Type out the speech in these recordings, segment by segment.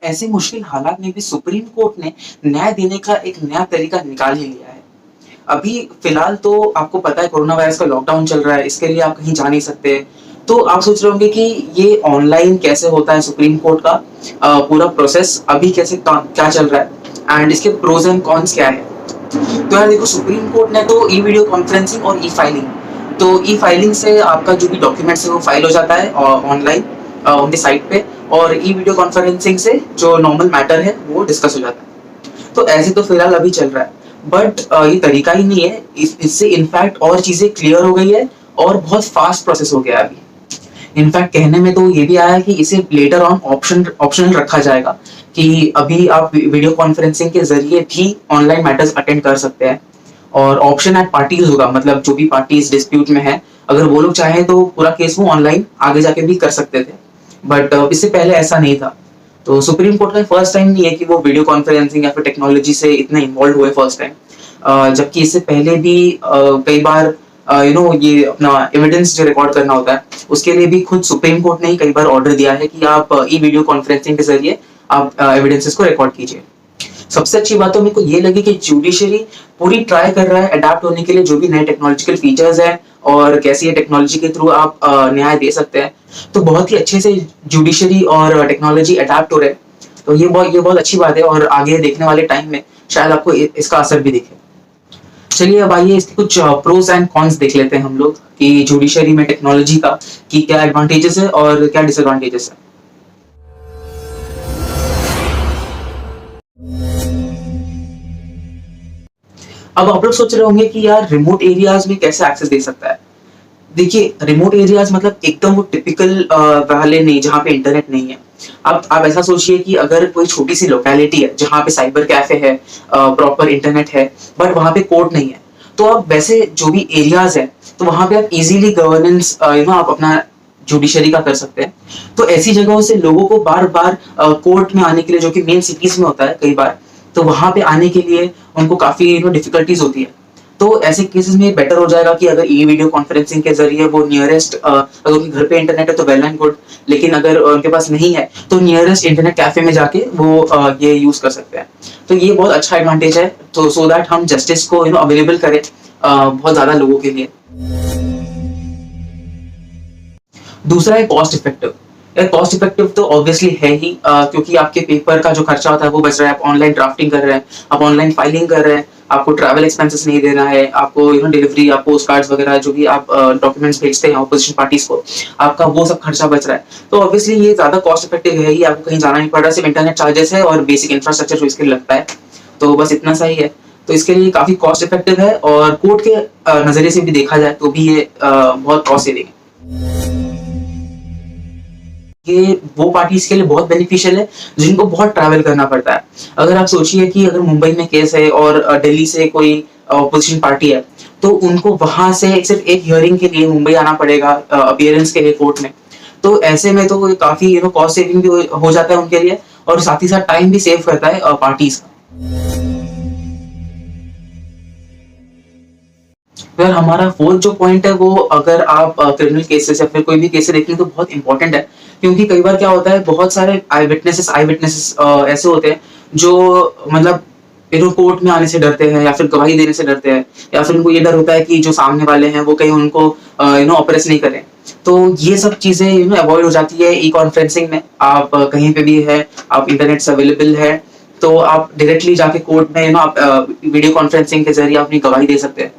ऐसे मुश्किल हालात में भी सुप्रीम कोर्ट ने न्याय देने का एक नया तरीका निकाल ही लिया है। अभी फिलहाल तो आपको पता है कोरोना वायरस का लॉकडाउन चल रहा है, इसके लिए आप कहीं जा नहीं सकते। तो आप सोच रहे होंगे कि ये ऑनलाइन कैसे होता है सुप्रीम कोर्ट का पूरा प्रोसेस अभी कैसे क्या चल रहा है एंड इसके प्रोज एंड कॉन्स क्या है। तो यार देखो, सुप्रीम कोर्ट ने तो ई वीडियो कॉन्फ्रेंसिंग और ई फाइलिंग, तो ई फाइलिंग से आपका जो भी डॉक्यूमेंट्स है वो फाइल हो जाता है ऑनलाइन उनके साइट पे, और ई वीडियो कॉन्फ्रेंसिंग से जो नॉर्मल मैटर है वो डिस्कस हो जाता है। तो ऐसे तो फिलहाल अभी चल रहा है, बट ये तरीका ही नहीं है। इससे इनफैक्ट और चीजें क्लियर हो गई है और बहुत फास्ट प्रोसेस हो गया है अभी। इनफैक्ट कहने में तो ये भी आया है कि इसे लेटर ऑन ऑप्शनल रखा जाएगा, कि अभी आप वीडियो कॉन्फ्रेंसिंग के जरिए भी ऑनलाइन मैटर्स अटेंड कर सकते हैं। और ऑप्शन एट पार्टीज होगा, मतलब जो भी पार्टीज डिस्प्यूट में है, अगर वो लोग चाहें तो पूरा केस वो ऑनलाइन आगे जाके भी कर सकते थे, बट इससे पहले ऐसा नहीं था। तो सुप्रीम कोर्ट का फर्स्ट टाइम नहीं है कि वो वीडियो कॉन्फ्रेंसिंग या फिर टेक्नोलॉजी से इतना इन्वॉल्व हुए फर्स्ट टाइम, जबकि इससे पहले भी कई बार ये अपना एविडेंस जो रिकॉर्ड करना होता है उसके लिए भी खुद सुप्रीम कोर्ट ने ही कई बार ऑर्डर दिया है कि आप ई वीडियो कॉन्फ्रेंसिंग के जरिए आप एविडेंसेस को रिकॉर्ड कीजिए। सबसे अच्छी बात तो मेरे को ये लगी कि जुडिशरी पूरी ट्राई कर रहा है अडेप्ट होने के लिए जो भी नए टेक्नोलॉजिकल फीचर्स हैं और कैसे ये टेक्नोलॉजी के थ्रू आप न्याय दे सकते हैं। तो बहुत ही अच्छे से जुडिशरी और टेक्नोलॉजी अडेप्ट हो रहे हैं। तो ये बहुत अच्छी बात है, और आगे देखने वाले टाइम में शायद आपको इसका असर भी दिखे। चलिए अब आइए इसके कुछ प्रोज एंड कॉन्स देख लेते हैं हम लोग कि जुडिशरी में टेक्नोलॉजी का कि क्या एडवांटेजेस है और क्या डिसएडवांटेजेस है। अब आप लोग सोच रहे होंगे कि यार रिमोट एरियाज में कैसे एक्सेस दे सकता है। देखिए, रिमोट एरियाज मतलब एकदम वो टिपिकल वाले नहीं जहाँ पे इंटरनेट नहीं है। अब आप ऐसा सोचिए कि अगर कोई छोटी सी लोकेलिटी है जहाँ पे साइबर कैफे है, प्रॉपर इंटरनेट है, बट वहाँ पे कोर्ट नहीं है, तो अब वैसे जो भी एरियाज है तो वहाँ पे आप इजीली गवर्नेंस आप अपना जुडिशरी का कर सकते हैं। तो ऐसी जगहों से लोगों को बार बार कोर्ट में आने के लिए, जो कि मेन सिटीज में होता है कई बार, तो वहां पे आने के लिए उनको काफी डिफिकल्टीज होती है। तो ऐसे केसेस में बेटर हो जाएगा कि अगर ई वीडियो कॉन्फ्रेंसिंग के जरिए वो नियरेस्ट, अगर उनके घर पे इंटरनेट है तो वेल एंड गुड, लेकिन अगर उनके पास नहीं है तो नियरेस्ट इंटरनेट कैफे में जाके वो ये यूज कर सकते हैं। तो ये बहुत अच्छा एडवांटेज है, तो सो दैट हम जस्टिस को अवेलेबल करें बहुत ज्यादा लोगों के लिए। दूसरा है कॉस्ट इफेक्टिव। कॉस्ट इफेक्टिव तो ऑब्वियसली है ही, क्योंकि आपके पेपर का जो खर्चा होता है वो बच रहा है, आप ऑनलाइन ड्राफ्टिंग कर रहे हैं, आप ऑनलाइन फाइलिंग कर रहे हैं, आपको ट्रैवल एक्सपेंसेस नहीं देना है, आपको डिलीवरी, आप पोस्ट कार्ड्स वगैरह जो भी आप डॉक्यूमेंट्स भेजते हैं ऑपोजिशन पार्टीज को, आपका वो सब खर्चा बच रहा है। तो ऑब्वियसली ये ज्यादा कॉस्ट इफेक्टिव है ही, आपको कहीं जाना नहीं पड़ रहा, सिर्फ इंटरनेट चार्जेस है और बेसिक इंफ्रास्ट्रक्चर जो इसके लिए लगता है, तो बस इतना सा ही है। तो इसके लिए काफी कॉस्ट इफेक्टिव है, और कोर्ट के नजरिए से भी देखा जाए तो भी ये बहुत कॉस्ट सेविंग है। ये वो पार्टीज के लिए बहुत बेनिफिशियल है जिनको बहुत ट्रैवल करना पड़ता है। अगर आप सोचिए कि अगर मुंबई में केस है और दिल्ली से कोई अपोजिशन पार्टी है, तो उनको वहां से सिर्फ एक हियरिंग के लिए मुंबई आना पड़ेगा, अपीयरेंस के लिए कोर्ट में। तो ऐसे में तो काफी कॉस्ट सेविंग भी हो जाता है उनके लिए, और साथ ही साथ टाइम भी सेव करता है पार्टीज का। फिर हमारा फोर्थ जो पॉइंट है वो, अगर आप क्रिमिनल केसेस या फिर कोई भी केसेस देखें तो बहुत इंपॉर्टेंट है, क्योंकि कई बार क्या होता है, बहुत सारे आई विटनेसेस ऐसे होते हैं जो मतलब कोर्ट में आने से डरते हैं या फिर गवाही देने से डरते हैं, या फिर उनको ये डर होता है कि जो सामने वाले हैं वो कहीं उनको ऑपरेस नहीं करें। तो ये सब चीजें अवॉइड हो जाती है ई कॉन्फ्रेंसिंग में। आप कहीं पे भी है, आप इंटरनेट से अवेलेबल है, तो आप डायरेक्टली जाके कोर्ट में आप वीडियो कॉन्फ्रेंसिंग के जरिए अपनी गवाही दे सकते हैं।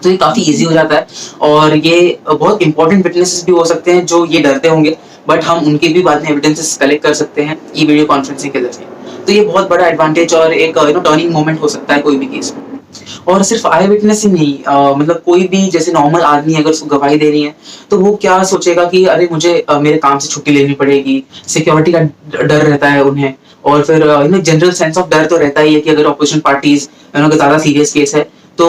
तो ये काफी इजी हो जाता है, और ये बहुत इंपॉर्टेंट विटनेसेस भी हो सकते हैं जो ये डरते होंगे, बट हम उनके भी बाद में एविडेंसेस कलेक्ट कर सकते हैं ई वीडियो कॉन्फ्रेंसिंग के जरिए। तो ये बहुत बड़ा एडवांटेज और एक टर्निंग मोमेंट हो सकता है कोई भी केस में। और सिर्फ आई विटनेस ही नहीं, मतलब कोई भी जैसे नॉर्मल आदमी अगर उसको गवाही देनी है तो वो क्या सोचेगा कि अरे मुझे मेरे काम से छुट्टी लेनी पड़ेगी, सिक्योरिटी का डर रहता है उन्हें, और फिर जनरल सेंस ऑफ डर तो रहता ही है कि अगर अपोजिशन पार्टीज ज्यादा सीरियस केस है तो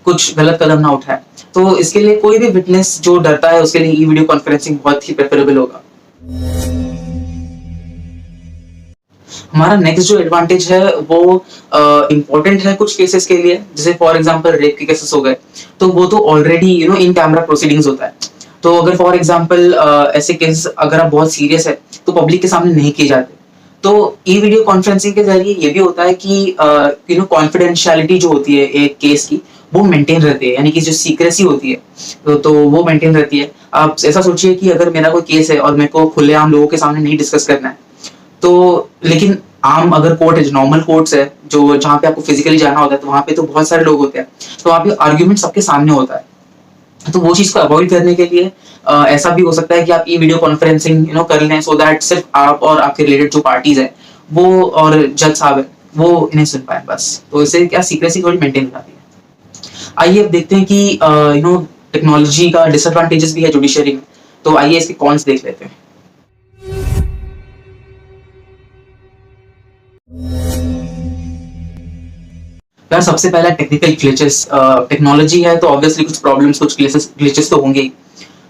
कुछ गलत कदम ना उठाए। तो इसके लिए कोई भी विटनेस जो डरता है उसके लिए ई वीडियो कॉन्फ्रेंसिंग बहुत ही प्रेफरेबल होगा। हमारा नेक्स्ट जो एडवांटेज है वो इम्पोर्टेंट है कुछ केसेस के लिए, जैसे फॉर एग्जांपल रेप के केसेस हो गए, तो वो तो ऑलरेडी इन कैमरा प्रोसीडिंग्स होता है। तो अगर फॉर एग्जांपल ऐसे केसेस अगर आप बहुत सीरियस है तो पब्लिक के सामने नहीं किए जाते, तो ई वीडियो कॉन्फ्रेंसिंग के जरिए ये भी होता है कि कॉन्फिडेंशियलिटी जो होती है एक केस की, वो मेंटेन रहती है, यानी कि जो सीक्रेसी होती है तो वो मेंटेन रहती है। आप ऐसा सोचिए कि अगर मेरा कोई केस है और मेरे को खुलेआम लोगों के सामने नहीं डिस्कस करना है, तो लेकिन आम अगर कोर्ट है, जो नॉर्मल कोर्ट्स है, जो जहाँ पे आपको फिजिकली जाना होता है, तो वहाँ पे तो बहुत सारे लोग होते हैं, तो वहाँ पे आर्ग्यूमेंट सबके सामने होता है। तो वो चीज को अवॉइड करने के लिए ऐसा भी हो सकता है कि आप ई वीडियो कॉन्फ्रेंसिंग कर लें, सो दैट सिर्फ आप और आपके रिलेटेड जो पार्टीज है वो और जज साहब है वो इन्हें सुन पाए बस। तो इससे क्या सीक्रेसी थोड़ी मेंटेन हो जाती है। आइए अब देखते हैं कि टेक्नोलॉजी का डिसएडवांटेजेस भी है जुडिशरी में, तो आइए इसके कॉन्स देख लेते हैं। यार सबसे पहला टेक्निकल ग्लिचेस। टेक्नोलॉजी है तो ऑब्वियसली कुछ प्रॉब्लम्स, कुछ ग्लिचेस तो होंगे ही,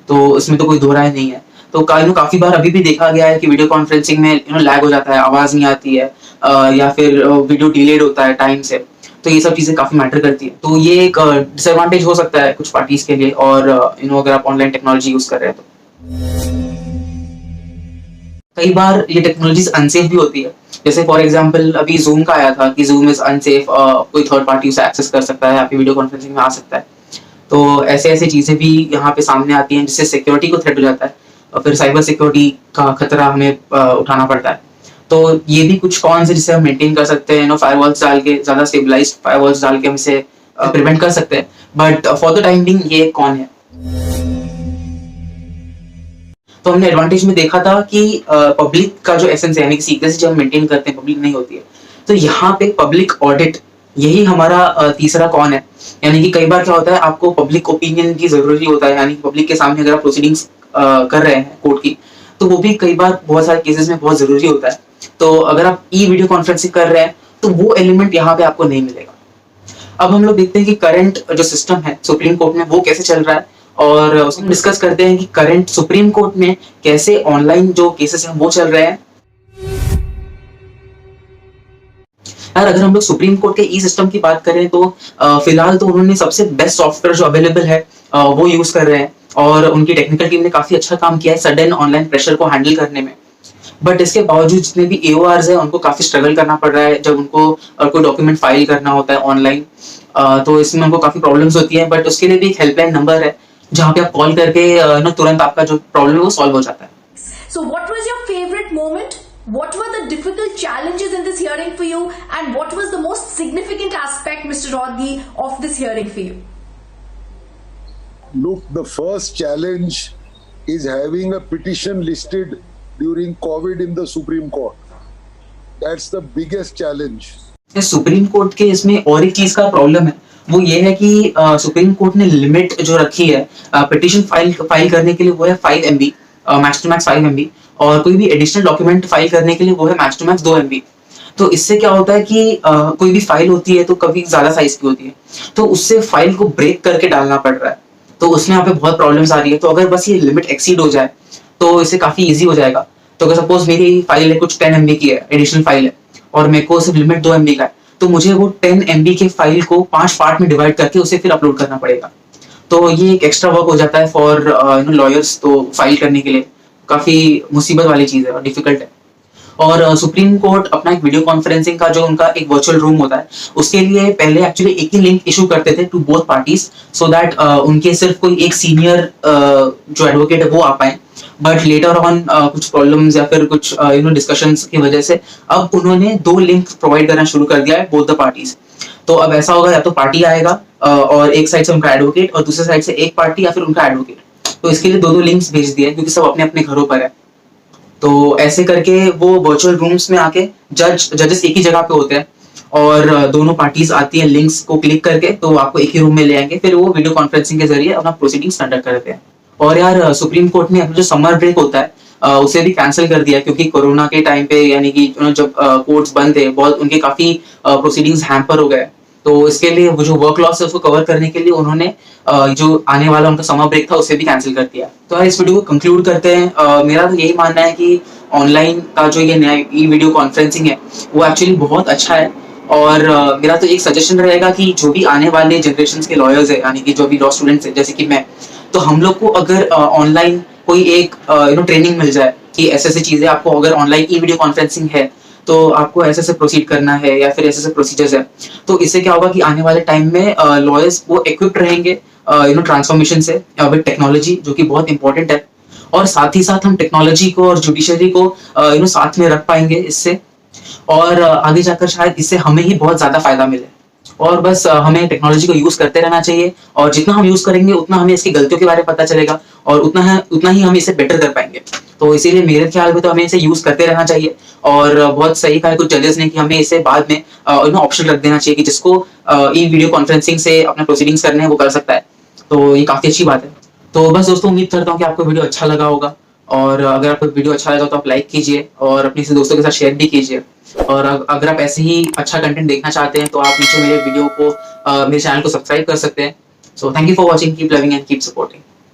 तो इसमें तो कोई दो राय नहीं है। तो काफी बार अभी भी देखा गया है कि वीडियो कॉन्फ्रेंसिंग में लैग हो जाता है, आवाज नहीं आती है, या फिर वीडियो डिलेड होता है टाइम से। तो ये सब चीजें काफी मैटर करती है, तो ये एक डिसएडवांटेज हो सकता है कुछ पार्टीज के लिए, और अगर आप ऑनलाइन टेक्नोलॉजी यूज कर रहे हैं तो कई बार ये टेक्नोलॉजीज अनसेफ भी होती है। जैसे फॉर एग्जांपल अभी जूम का आया था कि जूम इज अनसेफ, कोई थर्ड पार्टी उसे एक्सेस कर सकता है, आपकी वीडियो कॉन्फ्रेंसिंग में आ सकता है। तो ऐसे ऐसे चीजें भी यहाँ पे सामने आती हैं जिससे सिक्योरिटी को थ्रेट हो जाता है, और फिर साइबर सिक्योरिटी का खतरा हमें उठाना पड़ता है। तो ये भी कुछ कौन से जिससे हम मेंटेन कर सकते हैं, फायरवॉल्स डाल के, ज्यादा स्टेबलाइज्ड फायरवॉल्स डाल के हम इसे प्रिवेंट कर सकते हैं। But for the time being ये कौन है। तो हमने एडवांटेज में देखा था कि पब्लिक का जो एसेंस है, यानी कि सीक्रेसी जब हम मेंटेन करते हैं, पब्लिक नहीं होती है। तो यहाँ पे पब्लिक ऑडिट, यही हमारा तीसरा कौन है। यानी कि कई बार क्या होता है, आपको पब्लिक ओपिनियन की जरूरी होता है, यानी पब्लिक के सामने अगर आप प्रोसीडिंग्स कर रहे हैं कोर्ट की, तो वो भी कई बार बहुत सारे केसेस में बहुत जरूरी होता है। तो अगर आप ई वीडियो कॉन्फ्रेंसिंग कर रहे हैं तो वो एलिमेंट यहाँ पे आपको नहीं मिलेगा। अब हम लोग देखते हैं कि करंट जो सिस्टम है सुप्रीम कोर्ट में वो कैसे चल रहा है, और उसमें डिस्कस करते हैं कि करंट सुप्रीम कोर्ट में कैसे ऑनलाइन जो केसेस हैं वो चल रहे हैं। यार अगर हम लोग सुप्रीम कोर्ट के ई सिस्टम की बात करें तो फिलहाल तो उन्होंने सबसे बेस्ट सॉफ्टवेयर जो अवेलेबल है वो यूज कर रहे हैं, और उनकी टेक्निकल टीम ने काफी अच्छा काम किया है सडन ऑनलाइन प्रेशर को हैंडल करने में। बट इसके बावजूद जितने भी एओआर्स है उनको काफी स्ट्रगल करना पड़ रहा है जब उनको कोई डॉक्यूमेंट फाइल करना होता है ऑनलाइन। तो इसमें उनको काफी प्रॉब्लम्स होती है, बट उसके लिए भी एक हेल्पलाइन नंबर है जहाँ पे आप कॉल करके तुरंत आपका जो प्रॉब्लम है वो सॉल्व हो जाता है। So what was your favorite moment? What were the difficult challenges in this hearing for you? And what was the most significant aspect, Mr. Rodgi, of this hearing for you? Look, the first challenge is having a petition listed during COVID in the Supreme Court. That's the biggest challenge. Supreme court के इसमें और एक चीज का problem है, वो ये है कि सुप्रीम कोर्ट ने लिमिट जो रखी है पिटिशन फाइल करने के लिए, वो है 5 MB, max to max 5 MB, और कोई भी एडिशनल डॉक्यूमेंट फाइल करने के लिए वो है मैक्स टू मैक्स 2 MB। तो इससे क्या होता है कि कोई भी फाइल होती है तो कभी ज्यादा साइज की होती है, तो उससे फाइल को ब्रेक करके डालना पड़ रहा है, तो उसमें यहाँ पे बहुत प्रॉब्लम्स आ रही है। तो अगर बस ये लिमिट एक्सीड हो जाए तो इससे काफी ईजी हो जाएगा। तो अगर सपोज मेरी फाइल है कुछ 10 MB की है, एडिशनल फाइल है, और मेरे को सिर्फ लिमिट 2 MB का है, तो मुझे वो 10 MB के फाइल को 5 पार्ट में डिवाइड करके उसे फिर अपलोड करना पड़ेगा। तो ये एक एक्स्ट्रा वर्क हो जाता है फॉर लॉयर्स, तो फाइल करने के लिए काफी मुसीबत वाली चीज है और डिफिकल्ट है। और सुप्रीम कोर्ट अपना एक वीडियो कॉन्फ्रेंसिंग का जो उनका एक वर्चुअल रूम होता है उसके लिए पहले एक्चुअली एक ही लिंक इशू करते थे to both parties, so that उनके सिर्फ कोई एक सीनियर जो एडवोकेट है वो आ पाए। बट लेटर ऑन कुछ प्रॉब्लम्स या फिर कुछ डिस्कशंस की वजह से अब उन्होंने 2 लिंक प्रोवाइड करना शुरू कर दिया है बोथ द पार्टीज। तो अब ऐसा होगा, या तो पार्टी आएगा और एक साइड से उनका एडवोकेट, और दूसरे साइड से एक पार्टी या फिर उनका एडवोकेट। तो इसके लिए 2 लिंक्स भेज दिए क्योंकि सब अपने अपने घरों पर है। तो ऐसे करके वो वर्चुअल रूम्स में आके जजेस एक ही जगह पे होते हैं, और दोनों पार्टीज आती हैं लिंक्स को क्लिक करके, तो आपको एक ही रूम में ले आएंगे, फिर वो वीडियो कॉन्फ्रेंसिंग के जरिए अपना प्रोसीडिंग्स कंडक्ट करते हैं। और यार सुप्रीम कोर्ट ने अपना जो समर ब्रेक होता है उसे भी कैंसिल कर दिया, क्योंकि कोरोना के टाइम पे, यानी कि जब कोर्ट्स बंद थे, बहुत उनके काफी प्रोसीडिंग्स हैम्पर हो गए। तो इसके लिए वो जो वर्क लॉस है उसको कवर करने के लिए उन्होंने जो आने वाला उनका समर ब्रेक था उसे भी कैंसिल कर दिया। तो यार इस वीडियो को कंक्लूड करते हैं। मेरा तो यही मानना है कि ऑनलाइन का जो ये नया ई वीडियो कॉन्फ्रेंसिंग है वो एक्चुअली बहुत अच्छा है, और मेरा तो एक सजेशन रहेगा कि जो भी आने वाले जनरेशन के लॉयर्स है, यानी कि जो भी लॉ स्टूडेंट्स है जैसे कि मैं, तो हम लोग को अगर ऑनलाइन कोई एक ट्रेनिंग मिल जाए कि ऐसे-ऐसे चीज़ें आपको अगर ऑनलाइन वीडियो कॉन्फ्रेंसिंग है, तो आपको ऐसे-ऐसे प्रोसीड करना है या फिर ऐसे-ऐसे प्रोसीजर्स है। तो इससे क्या होगा कि आने वाले टाइम में लॉयर्स वो इक्विप्ड रहेंगे ट्रांसफॉर्मेशन से विद टेक्नोलॉजी, जो कि बहुत इंपॉर्टेंट है। और साथ ही साथ हम टेक्नोलॉजी को और जुडिशरी को साथ में रख पाएँगे इससे, और आगे जाकर शायद इससे हमें ही बहुत ज़्यादा फ़ायदा मिले। और बस हमें टेक्नोलॉजी को यूज़ करते रहना चाहिए, और जितना हम यूज़ करेंगे उतना हमें इसकी गलतियों के बारे में पता चलेगा, और उतना ही हम इसे बेटर कर पाएँगे। तो इसीलिए मेरे ख्याल में तो हमें इसे यूज़ करते रहना चाहिए। और बहुत सही कहा कुछ जजेस ने कि हमें इसे बाद में ऑप्शन रख देना चाहिए कि जिसको वीडियो कॉन्फ्रेंसिंग से अपना प्रोसीडिंग्स करने हैं वो कर सकता है। तो ये काफ़ी अच्छी बात है। तो बस दोस्तों, उम्मीद करता हूँ कि आपको वीडियो अच्छा लगा होगा, और अगर आपको वीडियो अच्छा लगा तो आप लाइक कीजिए और अपने से दोस्तों के साथ शेयर भी कीजिए। और अगर आप ऐसे ही अच्छा कंटेंट देखना चाहते हैं तो आप नीचे मेरे वीडियो को मेरे चैनल को सब्सक्राइब कर सकते हैं। So thank you for watching, keep loving and keep supporting.